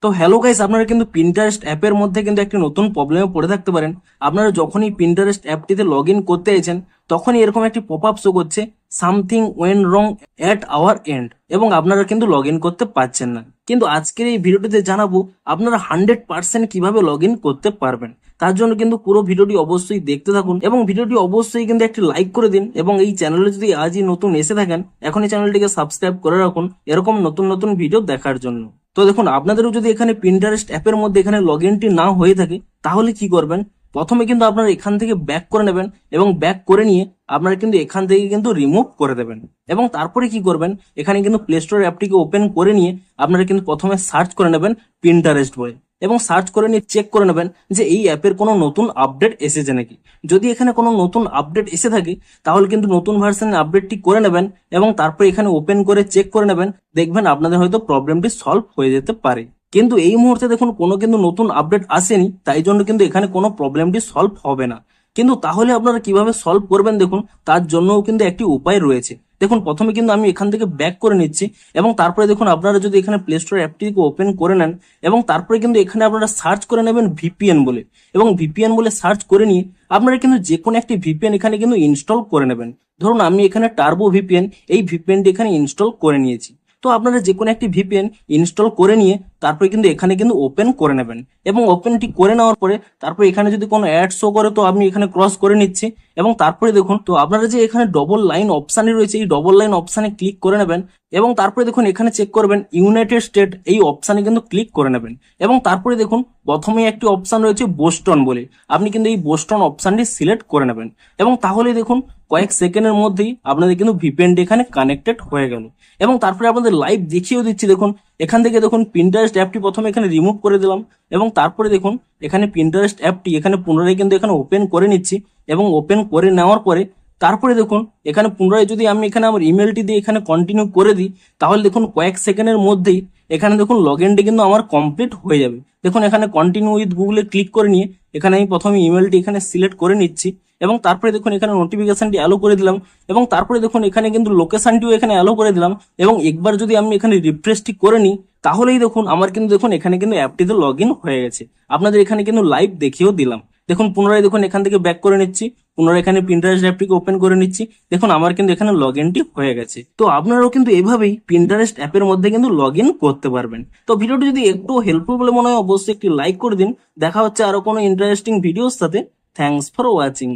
তো hello guys, আপনারা কিন্তু পিন্টারেস্ট অ্যাপের মধ্যে কিন্তু একটি নতুন প্রবলেমে পড়ে থাকতে পারেন। আপনারা যখনই পিন্টারেস্ট অ্যাপটিতে লগ ইন করতে চাইছেন তখনই এরকম একটি পপ আপ শো করছে something went wrong at our end, এবং আপনারা কিন্তু লগ ইন করতে পারছেন না। কিন্তু আজকের এই ভিডিওটিতে জানাবো আপনারা 100% কিভাবে লগ ইন করতে পারবেন। তার জন্য কিন্তু পুরো ভিডিওটি অবশ্যই দেখতে থাকুন এবং ভিডিওটি অবশ্যই কিন্তু একটি লাইক করে দিন, এবং এই চ্যানেলে যদি আজই নতুন এসে থাকেন এখনই চ্যানেলটিকে সাবস্ক্রাইব করে রাখুন এরকম নতুন নতুন ভিডিও দেখার জন্য। তো দেখুন, আপনাদেরও যদি এখানে পিন্টারেস্ট অ্যাপের মধ্যে এখানে লগ ইনটি না হয়ে থাকে তাহলে কি করবেন, প্রথমে কিন্তু আপনারা এখান থেকে ব্যাক করে নেবেন এবং ব্যাক করে নিয়ে আপনারা কিন্তু এখান থেকে কিন্তু রিমুভ করে দেবেন। এবং তারপরে কি করবেন, এখানে কিন্তু প্লে স্টোর অ্যাপটিকে ওপেন করে নিয়ে আপনারা কিন্তু প্রথমে সার্চ করে নেবেন পিন্টারেস্ট বলে, এবং সার্চ করে নিয়ে চেক করে নেবেন যে এই অ্যাপের কোনো নতুন আপডেট এসেছে নাকি। যদি এখানে কোনো নতুন আপডেট এসে থাকে তাহলে কিন্তু নতুন ভার্সনের আপডেটটি করে নেবেন এবং তারপর এখানে ওপেন করে চেক করে নেবেন, দেখবেন আপনাদের হয়তো প্রবলেমটি সলভ হয়ে যেতে পারে। কিন্তু এই মুহূর্তে দেখুন কোনো কিন্তু নতুন আপডেট আসেনি, তাই জন্য কিন্তু এখানে কোনো প্রবলেমটি সলভ হবে না। কিন্তু তাহলে আপনারা কিভাবে সলভ করবেন দেখুন, তার জন্যও কিন্তু একটি উপায় রয়েছে। দেখুন, প্রথমে কিন্তু আমি এখান থেকে ব্যাক করে নিচ্ছি এবং তারপরে দেখুন আপনারা যদি এখানে প্লে স্টোর অ্যাপটিকে ওপেন করে নেন এবং তারপরে কিন্তু এখানে আপনারা সার্চ করে নেবেন ভিপিএন বলে, এবং ভিপিএন বলে সার্চ করে নিয়ে আপনারা কিন্তু যে কোনো একটি ভিপিএন এখানে কিন্তু ইনস্টল করে নেবেন। ধরুন আমি এখানে টার্বো ভিপিএন, এই ভিপিএনটি এখানে ইনস্টল করে নিয়েছি। তো আপনারা যে কোনো একটি ভিপিএন ইনস্টল করে নিয়ে তারপরে কিন্তু এখানে কিন্তু ওপেন করে নেবেন, এবং ওপেনটি করে নেওয়ার পরে তারপর এখানে যদি কোনো অ্যাড শো করে তো আমি এখানে ক্রস করে নিচ্ছি। এবং তারপরে দেখুন, তো আপনারা যে এখানে ডবল লাইন অপশানে রয়েছে এই ডবল লাইন অপশানে ক্লিক করে নেবেন, এবং তারপরে দেখুন এখানে চেক করবেন ইউনাইটেড স্টেট, এই অপশানে কিন্তু ক্লিক করে নেবেন। এবং তারপরে দেখুন প্রথমে একটি অপশান রয়েছে বোস্টন বলে, আপনি কিন্তু এই বোস্টন অপশানটি সিলেক্ট করে নেবেন, এবং তাহলে দেখুন কয়েক সেকেন্ডের মধ্যেই আপনাদের কিন্তু ভিপিএনটি এখানে কানেক্টেড হয়ে গেল। এবং তারপরে আপনাদের লাইভ দেখিয়েও দিচ্ছি। দেখুন এখান থেকে দেখুন পিন্টারেস্ট অ্যাপটি প্রথমে এখানে রিমুভ করে দিলাম, এবং তারপরে দেখুন এখানে পিন্টারেস্ট অ্যাপটি এখানে পুনরায় কিন্তু এখানে ওপেন করে নিচ্ছি, এবং ওপেন করে নেওয়ার পরে তারপরে দেখুন এখানে পুনরায় যদি আমি এখানে আমার ইমেলটি দিয়ে এখানে কন্টিনিউ করে দিই তাহলে দেখুন কয়েক সেকেন্ডের মধ্যেই এখানে দেখুন লগ ইনটি কিন্তু আমার কমপ্লিট হয়ে যাবে। দেখুন এখানে কন্টিনিউ উইথ গুগলে ক্লিক করে নিয়ে এখানে আমি প্রথমে ইমেলটি এখানে সিলেক্ট করে নিচ্ছি, এবং তারপরে দেখুন এখানে নোটিফিকেশনটি অ্যালো করে দিলাম, এবং তারপরে দেখুন এখানে কিন্তু লোকেশনটিও এখানে অ্যালো করে দিলাম। এবং একবার যদি আমি এখানে রিফ্রেশটি করে নিই তাহলেই দেখুন আমার কিন্তু দেখুন এখানে কিন্তু অ্যাপটিতে লগ ইন হয়ে গেছে। আপনাদের এখানে কিন্তু লাইভ দেখিয়েও দিলাম। দেখুন পুনরায় দেখুন এখান থেকে ব্যাক করে নিচ্ছি, পুনরায় এখানে পিন্টারেস্ট অ্যাপটিকে ওপেন করে নিচ্ছি। দেখুন আমার কিন্তু এখানে লগ ইনটি হয়ে গেছে। তো আপনারাও কিন্তু এভাবেই পিন্টারেস্ট অ্যাপের মধ্যে কিন্তু লগ ইন করতে পারবেন। তো ভিডিওটি যদি একটু হেল্পফুল বলে মনে হয় অবশ্যই একটি লাইক করে দিন। দেখা হচ্ছে আরো কোনো ইন্টারেস্টিং ভিডিওর সাথে। Thanks for watching.